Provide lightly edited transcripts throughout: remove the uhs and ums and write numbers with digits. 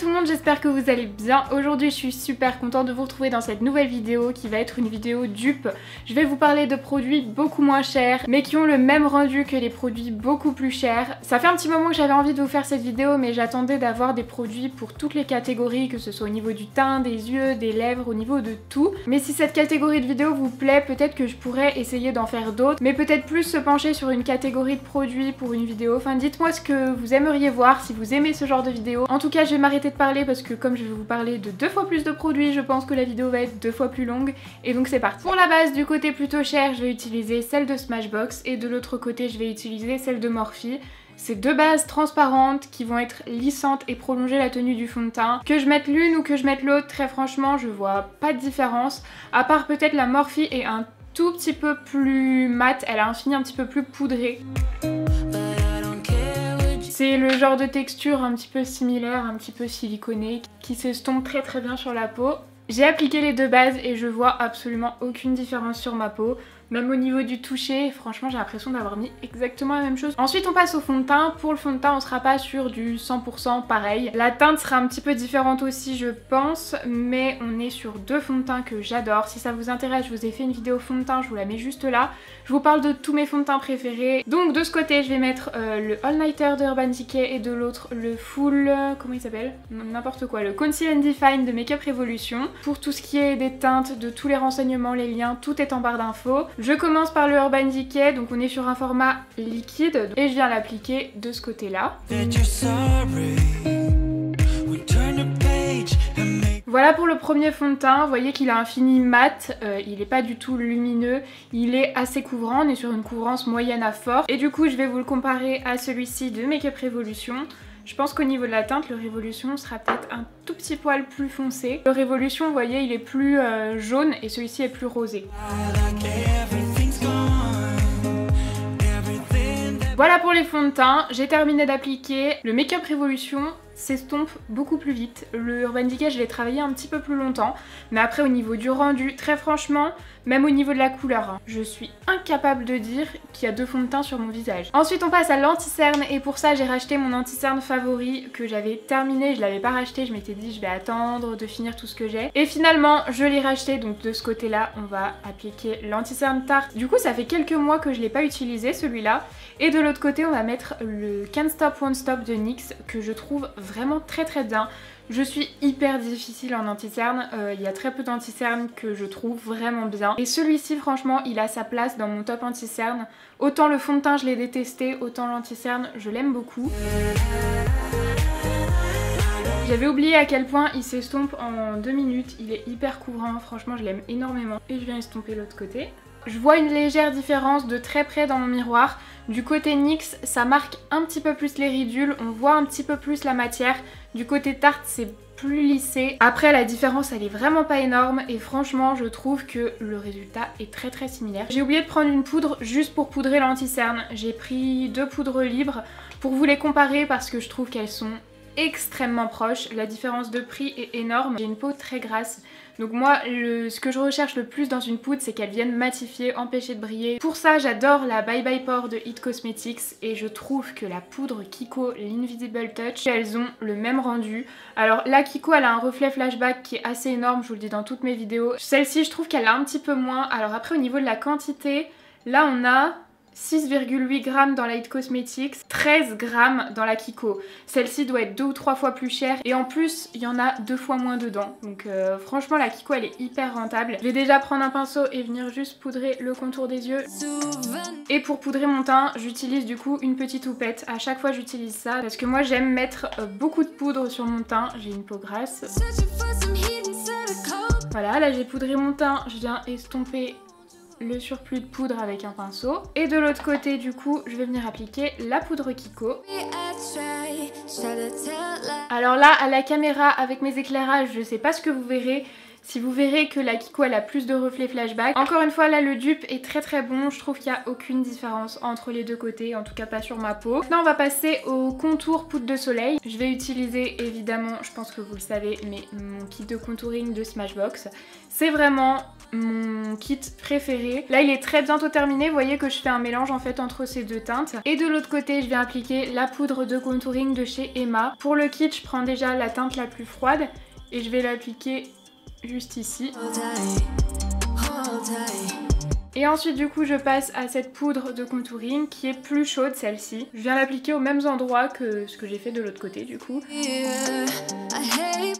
tout le monde, j'espère que vous allez bien. Aujourd'hui je suis super contente de vous retrouver dans cette nouvelle vidéo qui va être une vidéo dupe. Je vais vous parler de produits beaucoup moins chers mais qui ont le même rendu que les produits beaucoup plus chers. Ça fait un petit moment que j'avais envie de vous faire cette vidéo mais j'attendais d'avoir des produits pour toutes les catégories, que ce soit au niveau du teint, des yeux, des lèvres, au niveau de tout. Mais si cette catégorie de vidéo vous plaît, peut-être que je pourrais essayer d'en faire d'autres, mais peut-être plus se pencher sur une catégorie de produits pour une vidéo. Enfin dites-moi ce que vous aimeriez voir, si vous aimez ce genre de vidéo. En tout cas je vais m'arrêter de parler parce que comme je vais vous parler de 2 fois plus de produits, je pense que la vidéo va être 2 fois plus longue. Et donc c'est parti. Pour la base, du côté plutôt cher, je vais utiliser celle de Smashbox et de l'autre côté je vais utiliser celle de Morphe. C'est deux bases transparentes qui vont être lissantes et prolonger la tenue du fond de teint. Que je mette l'une ou que je mette l'autre, très franchement je vois pas de différence. À part peut-être la Morphe est un tout petit peu plus mat, elle a un fini un petit peu plus poudré. C'est le genre de texture un petit peu similaire, un petit peu siliconée, qui s'estompe très très bien sur la peau. J'ai appliqué les deux bases et je vois absolument aucune différence sur ma peau. Même au niveau du toucher, franchement j'ai l'impression d'avoir mis exactement la même chose. Ensuite on passe au fond de teint. Pour le fond de teint on sera pas sur du 100% pareil. La teinte sera un petit peu différente aussi je pense, mais on est sur deux fonds de teint que j'adore. Si ça vous intéresse, je vous ai fait une vidéo fond de teint, je vous la mets juste là. Je vous parle de tous mes fonds de teint préférés. Donc de ce côté je vais mettre le All Nighter de Urban Decay et de l'autre le Full... comment il s'appelle? N'importe quoi, le Conceal and Define de Makeup Revolution. Pour tout ce qui est des teintes, de tous les renseignements, les liens, tout est en barre d'infos. Je commence par le Urban Decay, donc on est sur un format liquide et je viens l'appliquer de ce côté-là. Voilà pour le premier fond de teint, vous voyez qu'il a un fini mat, il n'est pas du tout lumineux, il est assez couvrant, on est sur une couvrance moyenne à forte. Et du coup je vais vous le comparer à celui-ci de Makeup Revolution. Je pense qu'au niveau de la teinte, le Révolution sera peut-être un tout petit poil plus foncé. Le Révolution, vous voyez, il est plus jaune et celui-ci est plus rosé. Voilà pour les fonds de teint, j'ai terminé d'appliquer. Le Makeup Revolution s'estompe beaucoup plus vite. Le Urban Decay, je l'ai travaillé un petit peu plus longtemps, mais après au niveau du rendu, très franchement, même au niveau de la couleur, je suis incapable de dire qu'il y a deux fonds de teint sur mon visage. Ensuite on passe à l'anti-cerne et pour ça j'ai racheté mon anti-cerne favori que j'avais terminé, je l'avais pas racheté, je m'étais dit je vais attendre de finir tout ce que j'ai. Et finalement je l'ai racheté, donc de ce côté là on va appliquer l'anti-cerne Tarte. Du coup ça fait quelques mois que je l'ai pas utilisé celui-là. Et de l'autre côté on va mettre le Can't Stop Won't Stop de NYX que je trouve vraiment très très bien. Je suis hyper difficile en anti-cerne, il y a très peu d'anti-cerne que je trouve vraiment bien. Et celui-ci franchement il a sa place dans mon top anti-cerne. Autant le fond de teint je l'ai détesté, autant l'anti-cerne je l'aime beaucoup. J'avais oublié à quel point il s'estompe en 2 minutes, il est hyper couvrant, franchement je l'aime énormément. Et je viens estomper l'autre côté. Je vois une légère différence de très près dans mon miroir. Du côté NYX, ça marque un petit peu plus les ridules, on voit un petit peu plus la matière. Du côté Tarte, c'est plus lissé. Après, la différence, elle est vraiment pas énorme et franchement, je trouve que le résultat est très très similaire. J'ai oublié de prendre une poudre juste pour poudrer l'anti-cerne. J'ai pris 2 poudres libres pour vous les comparer parce que je trouve qu'elles sont extrêmement proches. La différence de prix est énorme. J'ai une peau très grasse. Donc moi, ce que je recherche le plus dans une poudre, c'est qu'elle vienne matifier, empêcher de briller. Pour ça, j'adore la Bye Bye Pore de It Cosmetics et je trouve que la poudre Kiko, l'Invisible Touch, elles ont le même rendu. Alors la Kiko, elle a un reflet flashback qui est assez énorme, je vous le dis dans toutes mes vidéos. Celle-ci, je trouve qu'elle a un petit peu moins. Alors après, au niveau de la quantité, là on a 6,8 g dans la It Cosmetics, 13 g dans la Kiko. Celle-ci doit être 2 ou 3 fois plus chère et en plus il y en a 2 fois moins dedans. Donc franchement la Kiko elle est hyper rentable. Je vais déjà prendre un pinceau et venir juste poudrer le contour des yeux. Et pour poudrer mon teint, j'utilise du coup une petite houppette. À chaque fois j'utilise ça parce que moi j'aime mettre beaucoup de poudre sur mon teint. J'ai une peau grasse. Voilà, là j'ai poudré mon teint, je viens estomper le surplus de poudre avec un pinceau. Et de l'autre côté du coup je vais venir appliquer la poudre Kiko. Alors là à la caméra avec mes éclairages je sais pas ce que vous verrez Si vous verrez que la Kiko elle a plus de reflets flashback. Encore une fois là le dupe est très bon, je trouve qu'il n'y a aucune différence entre les deux côtés, en tout cas pas sur ma peau. Maintenant on va passer au contour poudre de soleil. Je vais utiliser évidemment, je pense que vous le savez, mais mon kit de contouring de Smashbox. C'est vraiment mon kit préféré. Là il est très bientôt terminé, vous voyez que je fais un mélange en fait entre ces deux teintes. Et de l'autre côté je vais appliquer la poudre de contouring de chez Emma. Pour le kit je prends déjà la teinte la plus froide et je vais l'appliquer juste ici. Et ensuite du coup je passe à cette poudre de contouring qui est plus chaude, celle-ci. Je viens l'appliquer aux mêmes endroits que ce que j'ai fait de l'autre côté du coup.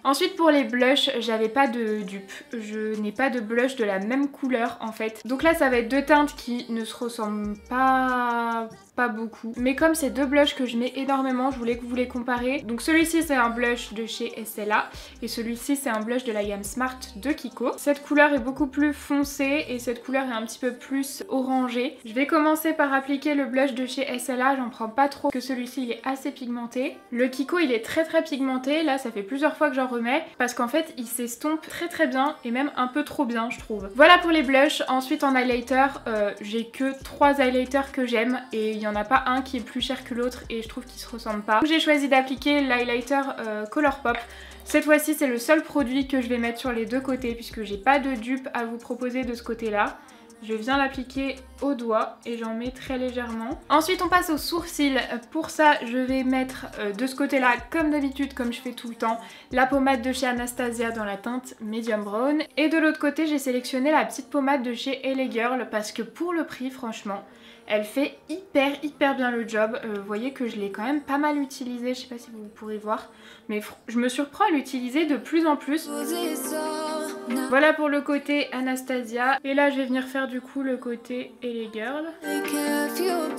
Ensuite pour les blushs, j'avais pas de dupe. Je n'ai pas de blush de la même couleur en fait. Donc là ça va être deux teintes qui ne se ressemblent pas beaucoup. Mais comme c'est deux blushs que je mets énormément, je voulais que vous les comparez. Donc celui-ci c'est un blush de chez Estella et celui-ci c'est un blush de la gamme Smart de Kiko. Cette couleur est beaucoup plus foncée et cette couleur est un petit peu plus orangée. Je vais commencer par appliquer le blush de chez Estella, j'en prends pas trop, que celui-ci il est assez pigmenté. Le Kiko il est très pigmenté, là ça fait plusieurs fois que j'en remets parce qu'en fait il s'estompe très bien et même un peu trop bien je trouve. Voilà pour les blushs. Ensuite en highlighter, j'ai que 3 highlighters que j'aime et il n'y en a pas un qui est plus cher que l'autre et je trouve qu'ils se ressemblent pas. J'ai choisi d'appliquer l'highlighter Colourpop. Cette fois-ci c'est le seul produit que je vais mettre sur les deux côtés puisque j'ai pas de dupe à vous proposer de ce côté-là. Je viens l'appliquer au doigt et j'en mets très légèrement. Ensuite on passe aux sourcils. Pour ça je vais mettre de ce côté-là, comme d'habitude, comme je fais tout le temps, la pommade de chez Anastasia dans la teinte Medium Brown. Et de l'autre côté j'ai sélectionné la petite pommade de chez LA Girl parce que pour le prix franchement elle fait hyper bien le job. Vous voyez que je l'ai quand même pas mal utilisée, je sais pas si vous pourrez voir, mais je me surprends à l'utiliser de plus en plus. Voilà pour le côté Anastasia. Et là je vais venir faire du coup le côté LA Girl.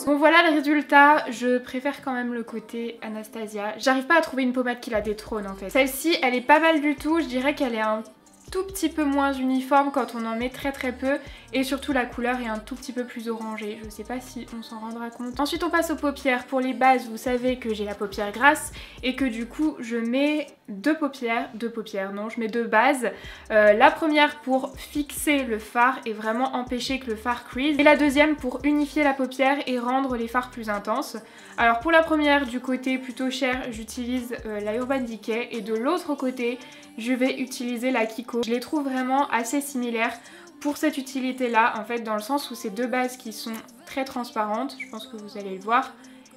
Bon voilà le résultat, je préfère quand même le côté Anastasia. J'arrive pas à trouver une pommade qui la détrône en fait. Celle-ci elle est pas mal du tout, je dirais qu'elle est un tout petit peu moins uniforme quand on en met très peu et surtout la couleur est un tout petit peu plus orangée, je sais pas si on s'en rendra compte. Ensuite on passe aux paupières. Pour les bases vous savez que j'ai la paupière grasse et que du coup je mets deux bases. La première pour fixer le fard et vraiment empêcher que le fard crease et la deuxième pour unifier la paupière et rendre les fards plus intenses. Alors pour la première du côté plutôt cher j'utilise la Urban Decay et de l'autre côté je vais utiliser la Kiko. Je les trouve vraiment assez similaires pour cette utilité là en fait dans le sens où c'est deux bases qui sont très transparentes, je pense que vous allez le voir.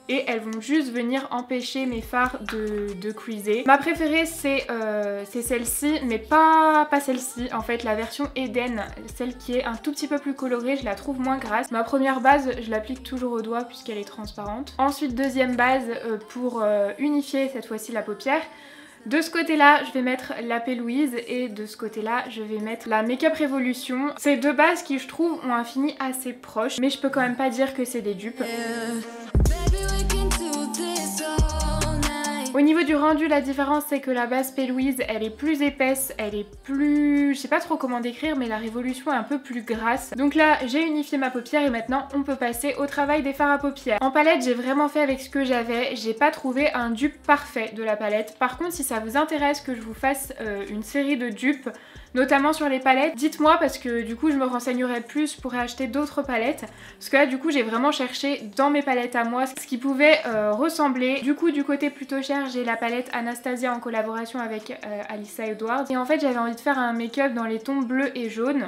Et elles vont juste venir empêcher mes fards de creaser. Ma préférée c'est celle-ci, mais pas celle-ci. En fait la version Eden, celle qui est un tout petit peu plus colorée, je la trouve moins grasse. Ma première base je l'applique toujours au doigt puisqu'elle est transparente. Ensuite deuxième base pour unifier cette fois-ci la paupière. De ce côté-là, je vais mettre la P. Louise et de ce côté-là, je vais mettre la Make Up Revolution. C'est deux bases qui, je trouve, ont un fini assez proche, mais je peux quand même pas dire que c'est des dupes. Au niveau du rendu, la différence c'est que la base P. Louise elle est plus épaisse, elle est plus... je sais pas trop comment décrire mais la Révolution est un peu plus grasse. Donc là j'ai unifié ma paupière et maintenant on peut passer au travail des fards à paupières. En palette j'ai vraiment fait avec ce que j'avais, j'ai pas trouvé un dupe parfait de la palette. Par contre si ça vous intéresse que je vous fasse une série de dupes, notamment sur les palettes, dites-moi parce que du coup je me renseignerai plus pour acheter d'autres palettes. Parce que là du coup j'ai vraiment cherché dans mes palettes à moi ce qui pouvait ressembler. Du coup du côté plutôt cher j'ai la palette Anastasia en collaboration avec Alyssa Edwards. Et en fait j'avais envie de faire un make-up dans les tons bleus et jaunes.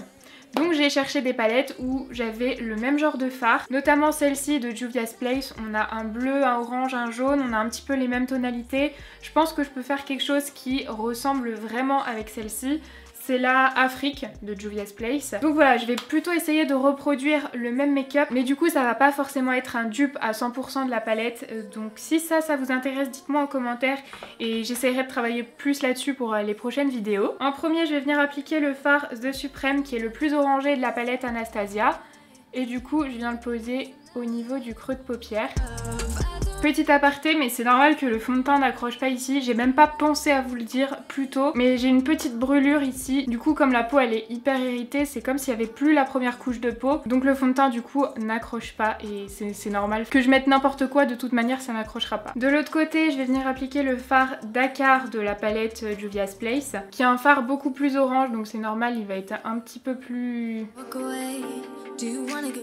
Donc j'ai cherché des palettes où j'avais le même genre de fard, notamment celle-ci de Juvia's Place. On a un bleu, un orange, un jaune, on a un petit peu les mêmes tonalités. Je pense que je peux faire quelque chose qui ressemble vraiment avec celle-ci. C'est la Afrique de Juvia's Place. Donc voilà, je vais plutôt essayer de reproduire le même make-up, mais du coup ça va pas forcément être un dupe à 100% de la palette. Donc si ça vous intéresse, dites-moi en commentaire et j'essaierai de travailler plus là-dessus pour les prochaines vidéos. En premier, je vais venir appliquer le fard The Supreme qui est le plus orangé de la palette Anastasia. Et du coup, je viens le poser au niveau du creux de paupière. Petit aparté, mais c'est normal que le fond de teint n'accroche pas ici. J'ai même pas pensé à vous le dire plus tôt, mais j'ai une petite brûlure ici. Du coup, comme la peau elle est hyper irritée, c'est comme s'il y avait plus la première couche de peau. Donc le fond de teint du coup n'accroche pas et c'est normal. Que je mette n'importe quoi, de toute manière ça n'accrochera pas. De l'autre côté, je vais venir appliquer le fard Dakar de la palette Juvia's Place, qui est un fard beaucoup plus orange, donc c'est normal, il va être un petit peu plus...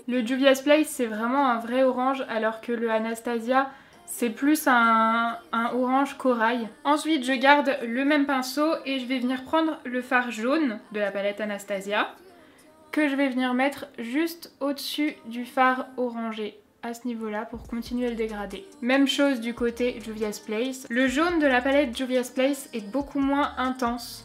Le Juvia's Place c'est vraiment un vrai orange, alors que le Anastasia c'est plus un orange corail. Ensuite je garde le même pinceau et je vais venir prendre le fard jaune de la palette Anastasia, que je vais venir mettre juste au-dessus du fard orangé à ce niveau-là pour continuer le dégradé. Même chose du côté Juvia's Place. Le jaune de la palette Juvia's Place est beaucoup moins intense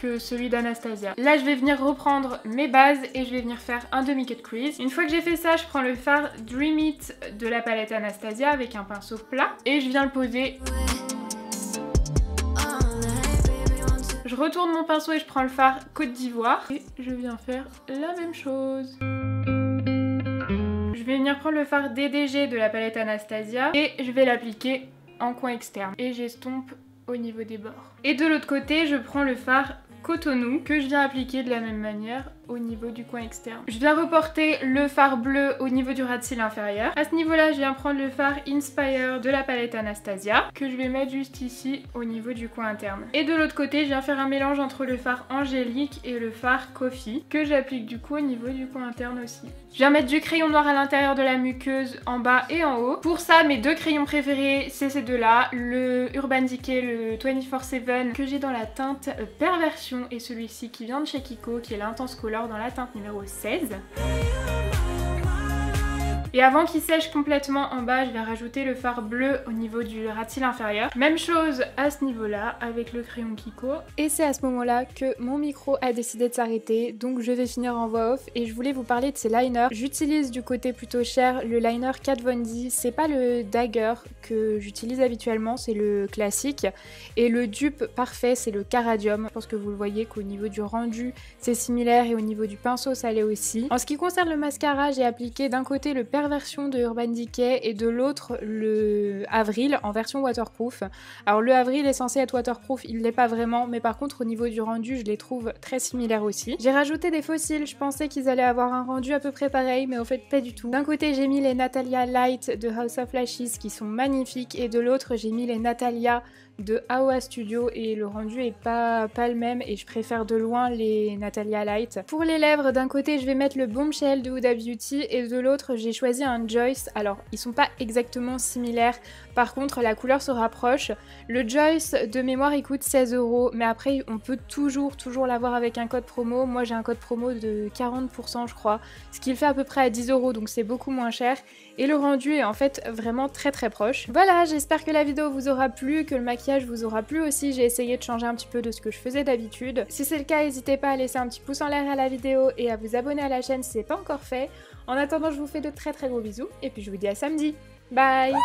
que celui d'Anastasia. Là je vais venir reprendre mes bases et je vais venir faire un demi-cut crease. Une fois que j'ai fait ça, je prends le fard Dream It de la palette Anastasia avec un pinceau plat et je viens le poser. Je retourne mon pinceau et je prends le fard Côte d'Ivoire et je viens faire la même chose. Je vais venir prendre le fard DDG de la palette Anastasia et je vais l'appliquer en coin externe et j'estompe au niveau des bords. Et de l'autre côté, je prends le fard Cotonou que je viens appliquer de la même manière au niveau du coin externe. Je viens reporter le fard bleu au niveau du ras de cils inférieur. À ce niveau-là, je viens prendre le fard Inspire de la palette Anastasia que je vais mettre juste ici au niveau du coin interne. Et de l'autre côté, je viens faire un mélange entre le fard Angélique et le fard Coffee que j'applique du coup au niveau du coin interne aussi. Je viens mettre du crayon noir à l'intérieur de la muqueuse en bas et en haut. Pour ça, mes deux crayons préférés, c'est ces deux-là. Le Urban Decay, le 24/7 que j'ai dans la teinte Perversion et celui-ci qui vient de chez Kiko qui est l'Intense Color dans la teinte numéro 16. Et avant qu'il sèche complètement en bas, je vais rajouter le fard bleu au niveau du ras de cils inférieur. Même chose à ce niveau-là avec le crayon Kiko. Et c'est à ce moment-là que mon micro a décidé de s'arrêter, donc je vais finir en voix off et je voulais vous parler de ces liners. J'utilise du côté plutôt cher le liner Kat Von D, c'est pas le Dagger que j'utilise habituellement, c'est le classique. Et le dupe parfait, c'est le Caradium. Je pense que vous le voyez qu'au niveau du rendu, c'est similaire et au niveau du pinceau, ça l'est aussi. En ce qui concerne le mascara, j'ai appliqué d'un côté le Perversion de Urban Decay et de l'autre le Avril en version waterproof. Alors le Avril est censé être waterproof, il l'est pas vraiment, mais par contre au niveau du rendu je les trouve très similaires aussi. J'ai rajouté des fossiles, je pensais qu'ils allaient avoir un rendu à peu près pareil, mais au fait pas du tout. D'un côté j'ai mis les Natalia Light de House of Lashes qui sont magnifiques et de l'autre j'ai mis les Natalia de Aoa Studio et le rendu est pas le même et je préfère de loin les Natalia Light. Pour les lèvres, d'un côté je vais mettre le Bombshell de Huda Beauty et de l'autre j'ai choisi un Joyce. Alors ils sont pas exactement similaires, par contre la couleur se rapproche. Le Joyce de mémoire il coûte 16 €, mais après on peut toujours l'avoir avec un code promo. Moi j'ai un code promo de 40% je crois, ce qui le fait à peu près à 10 €, donc c'est beaucoup moins cher. Et le rendu est en fait vraiment très proche. Voilà, j'espère que la vidéo vous aura plu, que le maquillage vous aura plu aussi. J'ai essayé de changer un petit peu de ce que je faisais d'habitude. Si c'est le cas, n'hésitez pas à laisser un petit pouce en l'air à la vidéo et à vous abonner à la chaîne si c'est pas encore fait. En attendant, je vous fais de très gros bisous et puis je vous dis à samedi. Bye.